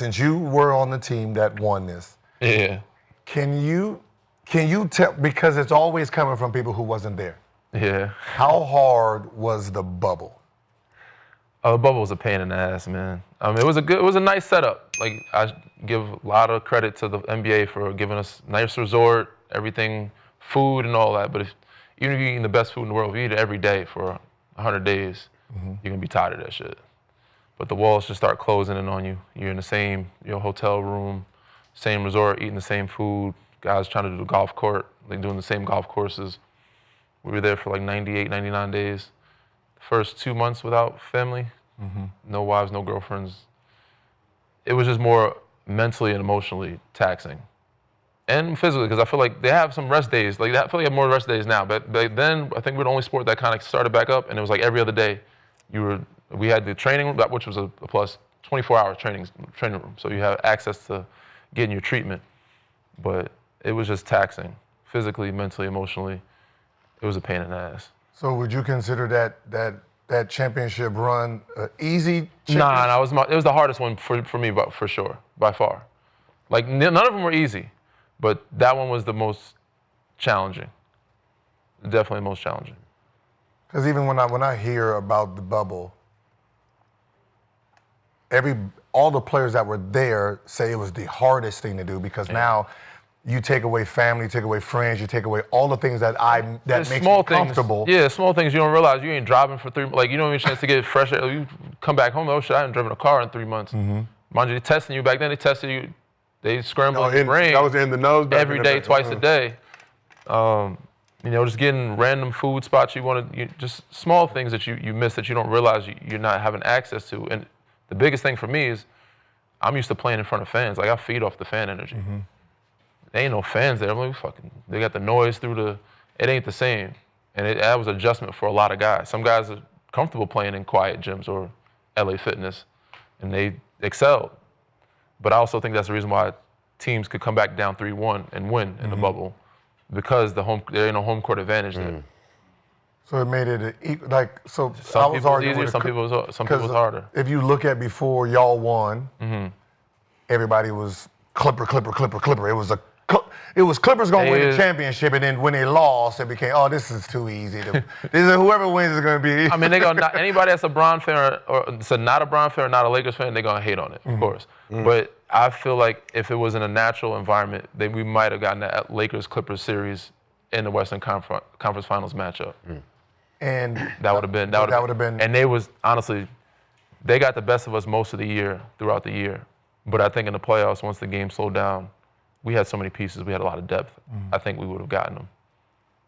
since you were on the team that won this, can you tell, because it's always coming from people who wasn't there. Yeah. How hard was the bubble? Oh, the bubble was a pain in the ass, man. I mean, it was a nice setup. Like, I give a lot of credit to the NBA for giving us nice resort, everything, food and all that. But even if you're eating the best food in the world, if you eat it every day for 100 days, you're gonna be tired of that shit. But the walls just start closing in on you. You're in the same hotel room, same resort, eating the same food. Guys trying to do the golf court, like doing the same golf courses. We were there for like 98, 99 days. First 2 months without family, no wives, no girlfriends. It was just more mentally and emotionally taxing. And physically, because I feel like they have some rest days. Like, I feel like they have more rest days now. But then, I think we're the only sport that kind of started back up, and it was like every other day, we had the training room, which was a plus 24-hour training room. So you have access to getting your treatment. But it was just taxing, physically, mentally, emotionally. It was a pain in the ass. So would you consider that championship run easy? Nah, it was the hardest one for me, but for sure, by far. Like, none of them were easy, but that one was the most challenging. Definitely the most challenging. Because even when I hear about the bubble, all the players that were there say it was the hardest thing to do because now you take away family, you take away friends, you take away all the things that makes you comfortable. Yeah, small things you don't realize. You ain't driving for 3 months. Like, you don't even have a chance to get fresh air. You come back home, oh shit, I haven't driven a car in 3 months. Mind you, they testing you back then. They tested you. They scrambled your brain. That was in the nose. Every day, twice a day. Just getting random food spots just small things that you miss that you don't realize you're not having access to. And the biggest thing for me is I'm used to playing in front of fans. Like, I feed off the fan energy. There ain't no fans there. I'm like, they got the noise it ain't the same. And that was an adjustment for a lot of guys. Some guys are comfortable playing in quiet gyms or LA Fitness, and they excelled. But I also think that's the reason why teams could come back down 3-1 and win in the bubble, because there ain't no home court advantage there. So it made it some people was easier, some people was harder. If you look at before y'all won, everybody was Clipper. It was Clippers gonna win the championship, and then when they lost, it became, this is too easy. Whoever wins is gonna be. I mean, anybody that's a Bron fan or not a Bron fan or not a Lakers fan, they're gonna hate on it, of course. But I feel like if it was in a natural environment, then we might have gotten that Lakers-Clippers series in the Western Conference Finals matchup. And that would have been. And honestly, they got the best of us most of the year, throughout the year. But I think in the playoffs, once the game slowed down, we had so many pieces. We had a lot of depth. I think we would have gotten them.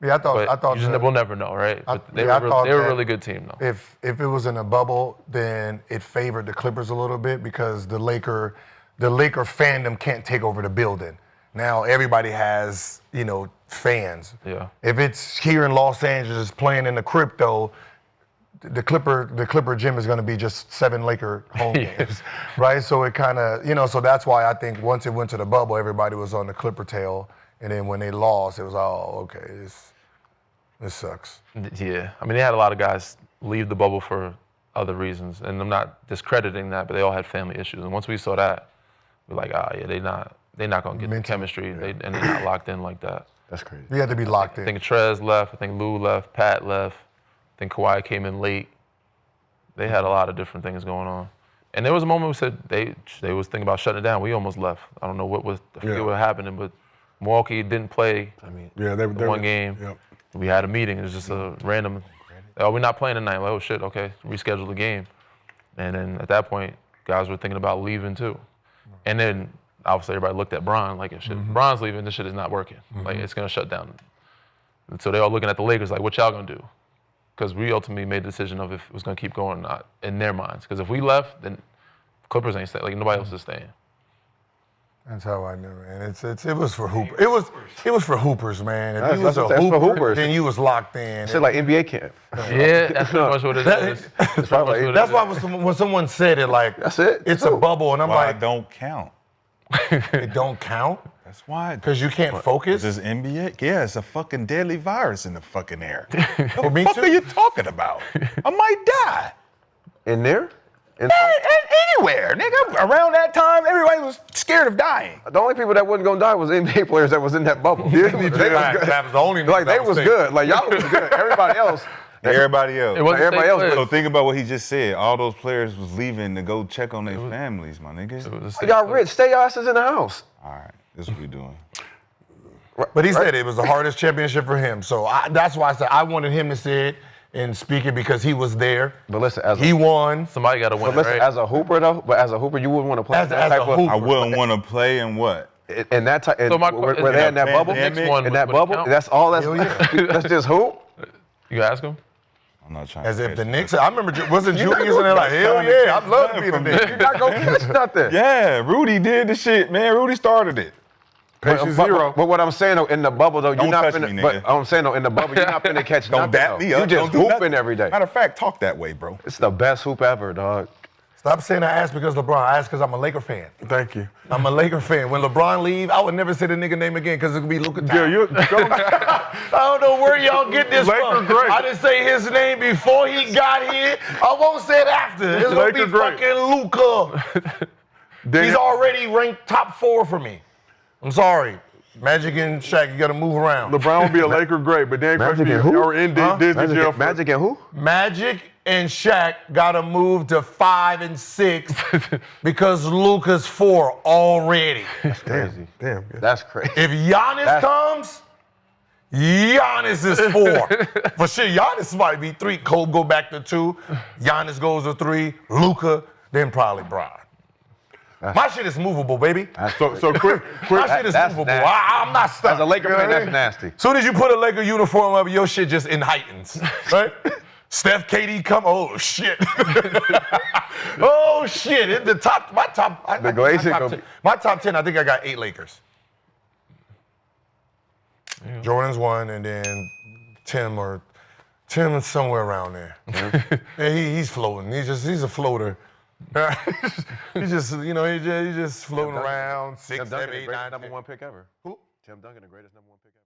Yeah, I thought. We'll never know, right? They were a really good team, though. If it was in a bubble, then it favored the Clippers a little bit because the Laker fandom can't take over the building. Now everybody has, fans. Yeah. If it's here in Los Angeles playing in the crypto, the Clipper gym is going to be just 7 Laker home games, right? So it kind of, so that's why I think once it went to the bubble, everybody was on the Clipper tail, and then when they lost, it was okay, this sucks. Yeah, I mean, they had a lot of guys leave the bubble for other reasons, and I'm not discrediting that, but they all had family issues, and once we saw that, we're like, they're not going to get the chemistry, and they're not locked in like that. That's crazy. You had to be locked in. I think Trez left, I think Lou left, Pat left. I think Kawhi came in late. They had a lot of different things going on. And there was a moment we said they was thinking about shutting it down. We almost left. I don't know what happened, but Milwaukee didn't play one game. Yep. We had a meeting. It was just a random, we're not playing tonight. Like, oh shit, okay, reschedule the game. And then at that point, guys were thinking about leaving too. And then obviously everybody looked at Bron like, if Bron's leaving, this shit is not working. Like, it's gonna shut down. And so they all looking at the Lakers like, what y'all gonna do? Because we ultimately made the decision of if it was going to keep going or not in their minds. Because if we left, then Clippers ain't staying. Like, nobody else is staying. That's how I knew, man. It was for Hooper. It was for Hoopers, man. If you was a for Hoopers. then you was locked in. Shit like NBA camp. Yeah, that's pretty much what it is. That's why when someone said it, like, that's it. It's a bubble, and I'm like, it don't count. It don't count? That's why. Because you can't focus? This NBA? Yeah, it's a fucking deadly virus in the fucking air. For me What the fuck too. are you talking about? I might die. In there? Anywhere, nigga. Around that time, everybody was scared of dying. The only people that wasn't gonna die was NBA players that was in that bubble. They was good. That was the only Like they was good. Like y'all was good. Everybody else. Everybody else. It wasn't Everybody state else- players. So think about what he just said. All those players was leaving to go check on their families, my nigga. It was a state Y'all player. rich. Stay your asses in the house. All right, this is what we doing. But he said it was the hardest championship for him. So that's why I said I wanted him to say it and speak it because he was there. But listen, as He won. Somebody got to win, but listen, right? as a hooper though, you wouldn't want to play As that a type of. hooper. I wouldn't want to play in what? In that type, So my where question- they in that Yeah, bubble, Knicks won, in that would it bubble, count? that's all. That's Hell yeah. that's just hoop. You can ask him. I'm not trying As to if the catch Knicks, that. I remember, wasn't Julius in there like, hell yeah, I'd love to be the Knicks. You're not gonna catch nothing. Yeah, Rudy did the shit, man. Rudy started it. Patient zero. But what I'm saying though, in the bubble though, you're Don't not touch finna. me, But nigga. I'm saying though, in the bubble, you're not finna catch Don't nothing. dap though. me You up. just Don't do hooping nothing. every day. Matter of fact, talk that way, bro. It's the best hoop ever, dog. Stop saying I asked because LeBron. I asked because I'm a Laker fan. Thank you. I'm a Laker fan. When LeBron leave, I would never say the nigga name again because it could be Luka. Yeah, you I don't know where y'all get this Laker from. great. I didn't say his name before he got here. I won't say it after. It's gonna Laker be great. fucking Luka. He's already ranked top 4 for me. I'm sorry. Magic and Shaq, you gotta move around. LeBron will be a Laker great, but then Magic question and who? y'all were in Disney jail. Magic and who? Magic and Shaq gotta move to 5 and 6 because Luka's 4 already. Crazy. Damn. That's crazy. If Giannis comes, Giannis is 4. For sure, Giannis might be 3. Kobe go back to 2. Giannis goes to 3. Luka, then probably Bron. My shit is movable, baby. So quick. My shit is that's movable. nasty. I'm not stuck. As a Laker You know fan, what I that's mean? nasty. Soon as you put a Laker uniform up, your shit just heightens, right? Steph, KD come. Oh shit! Oh shit! In the top, my top. The Glazers my top gonna 10, my top 10. I think I got 8 Lakers. Jordan's 1, and then Tim is somewhere around there. Yeah, he's floating. He's a floater. he's just he's just floating around 6, Tim 7, Duncan, the 8, greatest 9, number 10. one pick ever. Who? Tim Duncan, the greatest number 1 pick ever.